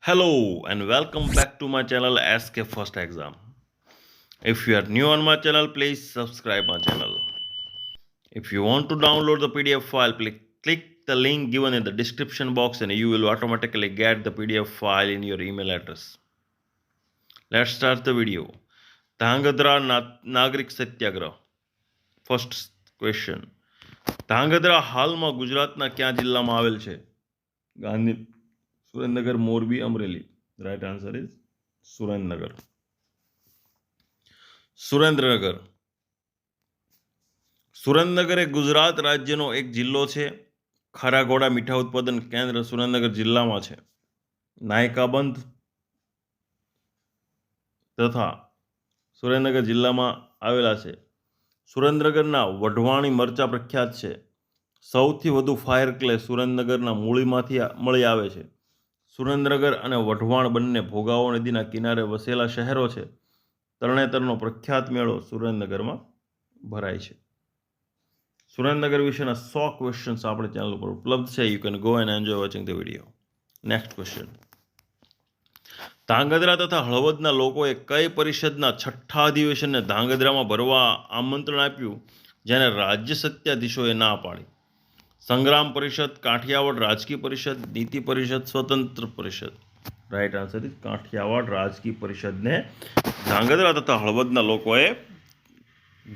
Hello and welcome back to my channel SK First Exam. If you are new on my channel, please subscribe my channel. If you want to download the PDF file, please click the link given in the description box and you will automatically get the PDF file in your email address. Let's start the video. Dhrangadhra નાગરિક સત્યાગ્રહ. First question. Dhrangadhra હાલમાં ગુજરાતના કયા જિલ્લામાં આવેલ છે? Gandhi, Surendranagar, Morbi, Amreli. Right answer is Surendranagar. Surendranagar. Surendranagar એ ગુજરાત રાજ્યનો એક જિલ્લો છે. ખારા ઘોડા મીઠા ઉત્પાદન કેન્દ્ર સુરેન્દ્રનગર જિલ્લામાં છે. નાયકાબંધ તથા સુરેન્દ્રનગર જિલ્લામાં આવેલા છે. સુરેન્દ્રનગરના વઢવાણી મરચા પ્રખ્યાત છે. સૌથી વધુ ફાયર ક્લે સુરેન્દ્રનગરના મૂળીમાંથી મળી આવે છે. સુરેન્દ્રનગર અને વઢવાણ બંને ભોગાવો નદીના કિનારે વસેલા શહેરો છે. તરણેતરનો પ્રખ્યાત મેળો સુરેન્દ્રનગરમાં ભરાય છે. સુરેન્દ્રનગર વિશેના 100 ક્વેશ્ચન્સ આપણે ચેનલ પર ઉપલબ્ધ છે. You can go and enjoy watching the video. Next question. Dhrangadhra તથા હળવદના લોકોએ કઈ પરિષદના છઠ્ઠા અધિવેશનને ધાંગધ્રામાં ભરવા આમંત્રણ આપ્યું જેને રાજ્ય સત્યાધીશોએ ના પાડી? સંગ્રામ પરિષદ, કાઠિયાવાડ રાજકીય પરિષદ, નીતિ પરિષદ, સ્વતંત્ર પરિષદ. રાઈટ આન્સર ઇઝ કાઠિયાવાડ રાજકીય પરિષદને ધાંગધ્રા તથા હળવદના લોકોએ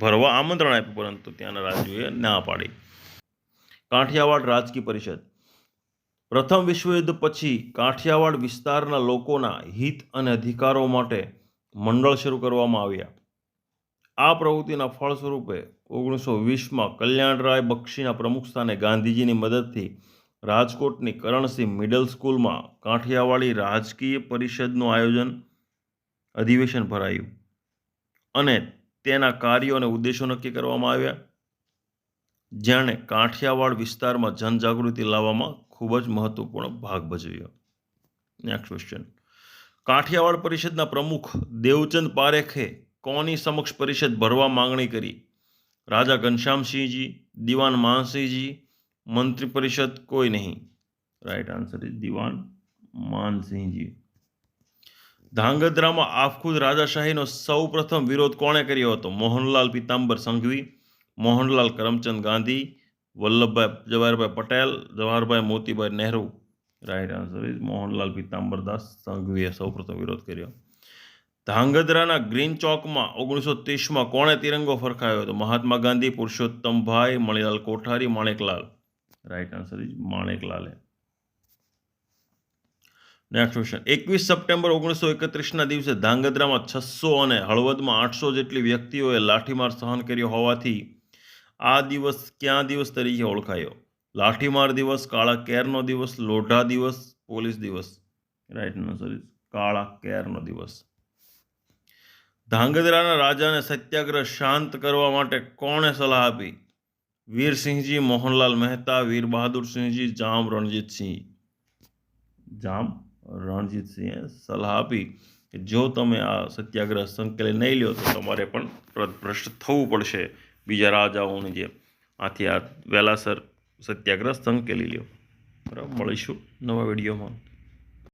ભરવા આમંત્રણ આપ્યું પરંતુ ત્યાંના રાજ્યોએ ના પાડી. કાઠિયાવાડ રાજકીય પરિષદ. પ્રથમ વિશ્વયુદ્ધ પછી કાઠિયાવાડ વિસ્તારના લોકોના હિત અને અધિકારો માટે મંડળ શરૂ કરવામાં આવ્યા. આ પ્રવૃત્તિના ફળ સ્વરૂપે 1920માં કલ્યાણરાય બક્ષીના પ્રમુખસ્થાને ગાંધીજીની મદદથી રાજકોટની કરણસિંહ મિડલ સ્કૂલમાં કાઠિયાવાડી રાજકીય પરિષદનું અધિવેશન ભરાયું અને તેના કાર્યો અને ઉદ્દેશો નક્કી કરવામાં આવ્યા, જેણે કાઠિયાવાડ વિસ્તારમાં જનજાગૃતિ લાવવામાં ખૂબ જ મહત્વપૂર્ણ ભાગ ભજવ્યો. Next question. કાઠિયાવાડ પરિષદના પ્રમુખ દેવચંદ પારેખે કોની સમક્ષ પરિષદ ભરવા માંગણી કરી? રાજા ઘનશ્યામસિંહજી, દિવાન માનસિંહજી, મંત્રી પરિષદ, કોઈ નહીં. રાઈટ આન્સર ઇઝ દિવાન માનસિંહજી. ધાંગધ્રામાં આફખુદ રાજાશાહીનો સૌ પ્રથમ વિરોધ કોણે કર્યો હતો? Mohanlal Pitambar Sanghvi, Mohanlal Karamchand Gandhi, Vallabhbhai Javaharbhai Patel, Javaharbhai Motibhai Nehru. Right answer is Mohanlal Pitambardas સંઘવીએ સૌ પ્રથમ વિરોધ કર્યો. ધાંગધ્રાના ગ્રીન ચોકમાં 1930માં કોણે તિરંગો ફરકાવ્યો હતો? Mahatma Gandhi, Purushottambhai, Manilal Kothari, Maneklal. Right answer is માણેકલાલે. Next question. 21 સપ્ટેમ્બર 1931ના દિવસે ધાંગધ્રામાં 600 અને હળવદમાં 800 જેટલી વ્યક્તિઓએ લાઠીમાર સહન કર્યો હોવાથી આ દિવસ ક્યાં દિવસ તરીકે ઓળખાયો? લાઠીમાર દિવસ, કાળા કેરનો દિવસ, લોઢા દિવસ, પોલીસ દિવસ. રાઈટ આન્સર ઇઝ કાળા કેરનો દિવસ. ધાંગધ્રાના રાજાને સત્યાગ્રહ શાંત કરવા માટે કોણે સલાહ આપી? વીરસિંહજી, મોહનલાલ મહેતા, વીર બહાદુરસિંહજી, જામ રણજીતસિંહે સલાહ આપી કે જો તમે આ સત્યાગ્રહ સંકેલી નહીં લ્યો તો તમારે પણ ભ્રષ્ટ થવું પડશે બીજા રાજાઓની જેમ. આથી આ વહેલાસર સત્યાગ્રહ સંકેલી લ્યો. બરાબર, મળીશું નવા વિડીયોમાં.